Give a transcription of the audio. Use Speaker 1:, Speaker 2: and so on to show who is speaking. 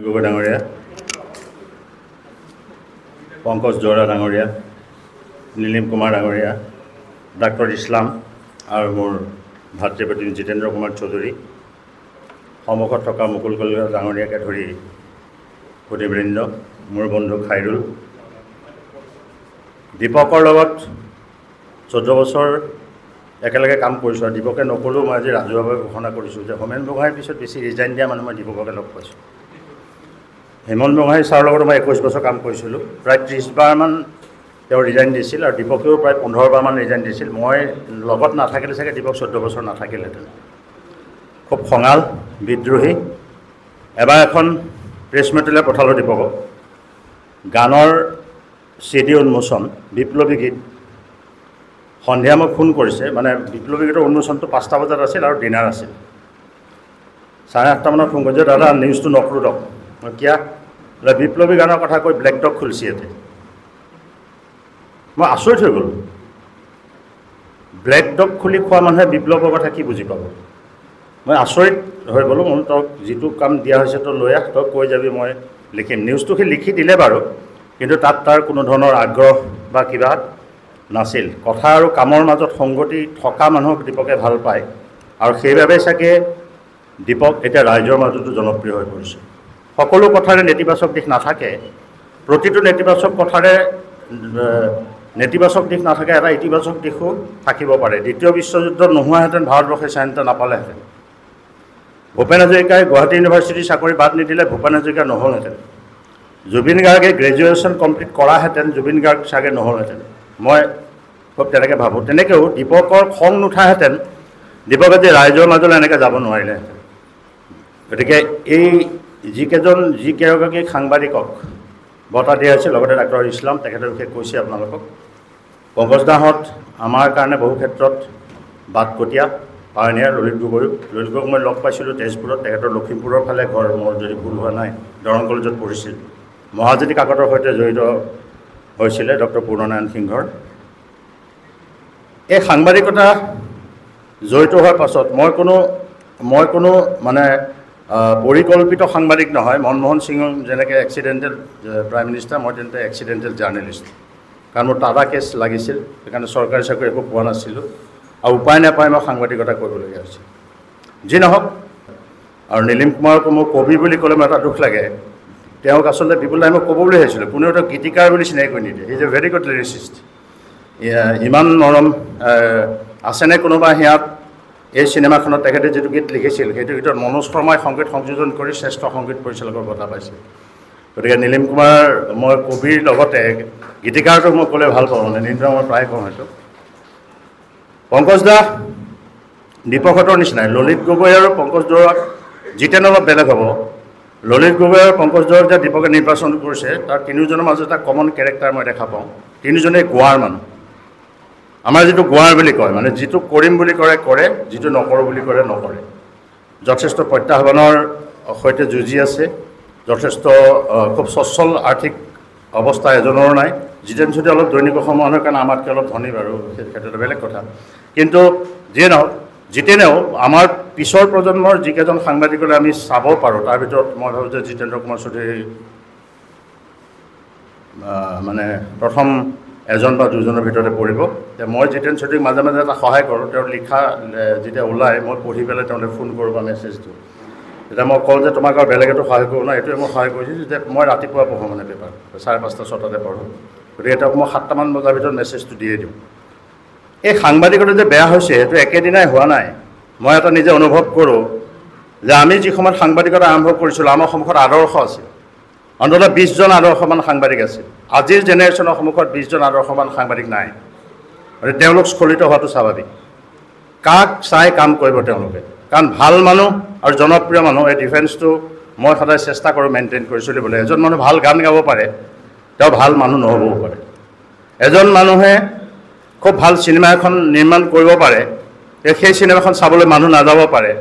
Speaker 1: গগৈ ডাঙৰীয়া, পংকজ জোৰা ডাঙৰীয়া, নীলিম কুমাৰ ডাঙৰীয়া, ডাক্তৰ ইছলাম আৰু মোৰ ভাতৃপতি জিতেন্দ্ৰ কুমাৰ চৌধুৰী, সন্মুখত থকা মুকুল কলিতা ডাঙৰীয়াকে ধৰি সুধীবৃন্দ, মোৰ বন্ধু খাইৰুল, দীপকৰ লগত 14 বছৰ একেলগে কাম কৰিছোঁ। আৰু দীপকে নক'লেও মই আজি ৰাজহুৱাভাৱে ঘোষণা কৰিছোঁ যে হোমেন বৰগোহাঁইৰ পিছত বেছি ৰিজাইন দিয়া মানুহ মই দীপককে লগ পাইছোঁ। হেমন্ত বৰগোহাঁই ছাৰৰ লগত মই 21 বছৰ কাম কৰিছিলোঁ। প্ৰায় 30 বাৰমান তেওঁ ৰিজাইন দিছিল আৰু দীপকেও প্ৰায় 15 বাৰমান ৰিজাইন দিছিল। মই লগত নাথাকিলে চাগে দীপক 14 বছৰ নাথাকিলেহেঁতেন। খুব খঙাল, বিদ্ৰোহী। এবাৰ এখন প্ৰেছ মিটলৈ পঠালোঁ দীপকক, গানৰ CD উন্মোচন, বিপ্লৱী গীত। সন্ধিয়া মোক ফোন কৰিছে, মানে বিপ্লৱী গীতৰ উন্মোচনটো 5টা বজাত আছিল আৰু ডিনাৰ আছিল। 8:30 মানত ফোন কৰিছে, দাদা নিউজটো নকৰোঁ দক। মই কিয়া বোলে বিপ্লৱী গানৰ কথা কৈ ব্লেক ডগ খুলিছে ইয়াতে। মই আচৰিত হৈ গ'লোঁ। ব্লেক ডগ খুলি খোৱা মানুহে বিপ্লৱৰ কথা কি বুজি পাব? মই আচৰিত হৈ গ'লোঁ। মই তক যিটো কাম দিয়া হৈছে তই লৈ আহ, তই কৈ যাবি মই লিখিম। নিউজটো সি লিখি দিলে বাৰু, কিন্তু তাত তাৰ কোনো ধৰণৰ আগ্ৰহ বা কিবা নাছিল। কথা আৰু কামৰ মাজত সংগতি থকা মানুহক দীপকে ভাল পায় আৰু সেইবাবে চাগে দীপক এতিয়া ৰাইজৰ মাজতো জনপ্ৰিয় হৈ পৰিছে। সকলো কথাৰে নেতিবাচক দিশ নাথাকে, প্ৰতিটো নেতিবাচক কথাৰে নেতিবাচক দিশ নাথাকে, এটা ইতিবাচক দিশো থাকিব পাৰে। দ্বিতীয় বিশ্বযুদ্ধ নোহোৱাহেঁতেন ভাৰতবৰ্ষে স্বাধীনতা নাপালেহেঁতেন। ভূপেন হাজৰিকাই গুৱাহাটী ইউনিভাৰ্চিটিৰ চাকৰি বাদ নিদিলে ভূপেন হাজৰিকা নহ'লহেঁতেন। জুবিন গাৰ্গে গ্ৰেজুৱেশ্যন কমপ্লিট কৰাহেঁতেন জুবিন গাৰ্গ চাগে নহ'লহেঁতেন। মই খুব তেনেকৈ ভাবোঁ। তেনেকৈও দীপকৰ খং নুঠাহেঁতেন, দীপক আজি ৰাইজৰ মাজলৈ এনেকৈ যাব নোৱাৰিলেহেঁতেন। গতিকে এই যিকেইগৰাকী সাংবাদিকক বঁটা দিয়া হৈছিল, লগতে ডাক্তৰ ইছলাম, তেখেতৰ বিষয়ে কৈছে আপোনালোকক। পংকজ দাহঁত আমাৰ কাৰণে বহু ক্ষেত্ৰত বাটকটীয়া, পায়নিয়াৰ। ললিত গগৈক মই লগ পাইছিলোঁ তেজপুৰত, তেখেতৰ লখিমপুৰৰ ফালে ঘৰ, মোৰ যদি ভুল হোৱা নাই, দৰং কলেজত পঢ়িছিল। মহাজ্যোতি কাকতৰ সৈতে জড়িত হৈছিলে ডক্টৰ পূৰ্ণনাৰায়ণ সিংহৰ। এই সাংবাদিকতা জড়িত হোৱাৰ পাছত মই কোনো মানে পৰিকল্পিত সাংবাদিক নহয়। মনমোহন সিং যেনেকৈ এক্সিডেণ্টেল প্ৰাইম মিনিষ্টাৰ, মই তেন্তে এক্সিডেণ্টেল জাৰ্নেলিষ্ট। কাৰণ মোৰ টাটা কেছ লাগিছিল, সেইকাৰণে চৰকাৰী চাকৰি একো পোৱা নাছিলোঁ আৰু উপায় নাপাই মই সাংবাদিকতা কৰিবলগীয়া হৈছিল। যি নহওক, আৰু নীলিম কুমাৰকো মোক কবি বুলি ক'লে মোৰ এটা দুখ লাগে। তেওঁক আচলতে বিপুলাই মই ক'ব বুলি ভাবিছিলোঁ, কোনেও তেওঁক গীতিকাৰ বুলি চিনাকি কৰি নিদিয়ে। He is a very good lyricist. ইমান মৰম আছেনে কোনোবা সিয়াত? এই চিনেমাখনত তেখেতে যিটো গীত লিখিছিল, সেইটো গীতত মনোজ শৰ্মাই সংগীত সংযোজন কৰি শ্ৰেষ্ঠ সংগীত পৰিচালকৰ বঁটা পাইছিল। গতিকে নীলিম কুমাৰ, মই কবিৰ লগতে গীতিকাৰটোক মই ক'লে ভাল পাওঁ, মানে নিন্দা মই প্ৰায় কওঁ সেইটো। পংকজ দা দীপকহঁতৰ নিচিনাই। ললিত গগৈ আৰু পংকজ দৌৰাক জিতেন অলপ বেলেগ হ'ব। ললিত গগৈ আৰু পংকজ দৌৰাক যে দীপকে নিৰ্বাচন কৰিছে, তাৰ তিনিওজনৰ মাজত এটা কমন কেৰেক্টাৰ মই দেখা পাওঁ। তিনিজনেই গোৱাৰ মানুহ। আমাৰ যিটো গোৱাৰ বুলি কয়, মানে যিটো কৰিম বুলি কৰে, যিটো নকৰোঁ বুলি নকৰে। যথেষ্ট প্ৰত্যাহ্বানৰ সৈতে যুঁজি আছে। যথেষ্ট খুব সচ্ছল আৰ্থিক অৱস্থা এজনৰো নাই। জিতেন চৌধুৰী অলপ দৈনিক অসমৰ কাৰণে আমাতকৈ অলপ ধনী বাৰু, সেই ক্ষেত্ৰত বেলেগ কথা। কিন্তু যিয়ে নহওক, জিতেনেও আমাৰ পিছৰ প্ৰজন্মৰ যিকেইজন সাংবাদিকলৈ আমি চাব পাৰোঁ, তাৰ ভিতৰত মই ভাবোঁ যে জিতেন্দ্ৰ কুমাৰ চৌধুৰী মানে প্ৰথম এজন বা দুজনৰ ভিতৰতে পৰিব। মই জিতেন চৌধুৰীক মাজে মাজে এটা সহায় কৰোঁ। তেওঁৰ লিখা যেতিয়া ওলায়, মই পঢ়ি পেলাই তেওঁলৈ ফোন কৰোঁ বা মেছেজ দিওঁ। তেতিয়া মই কওঁ যে তোমাক আৰু বেলেগেতো সহায় কৰোঁ না, এইটোৱে মই সহায় কৰিছোঁ যে মই ৰাতিপুৱা পঢ়োঁ, মানে পেপাৰ 5:30 6টাতে পঢ়োঁ। গতিকে তেওঁক মই 7টামান বজাৰ ভিতৰত মেছেজটো দিয়ে দিওঁ। এই সাংবাদিকতা যে বেয়া হৈছে, সেইটো একেদিনাই হোৱা নাই। মই এটা নিজে অনুভৱ কৰোঁ যে আমি যি সময়ত সাংবাদিকতা আৰম্ভ কৰিছিলোঁ, আমাৰ সন্মুখত আদৰ্শ আছিল। অন্ততঃ 20জন আদৰ্শৱান সাংবাদিক আছিল। আজিৰ জেনেৰেশ্যনৰ সন্মুখত 20জন আদৰ্শৱান সাংবাদিক নাই। গতিকে তেওঁলোক স্খলিত হোৱাটো স্বাভাৱিক। কাক চাই কাম কৰিব তেওঁলোকে? কাৰণ ভাল মানুহ আৰু জনপ্ৰিয় মানুহ, এই ডিফাৰেঞ্চটো মই সদায় চেষ্টা কৰোঁ মেইনটেইন কৰি চলিবলৈ। এজন মানুহ ভাল গান গাব পাৰে, তেওঁ ভাল মানুহ নহ'বও পাৰে। এজন মানুহে খুব ভাল চিনেমা এখন নিৰ্মাণ কৰিব পাৰে, সেই চিনেমাখন চাবলৈ মানুহ নাযাব পাৰে।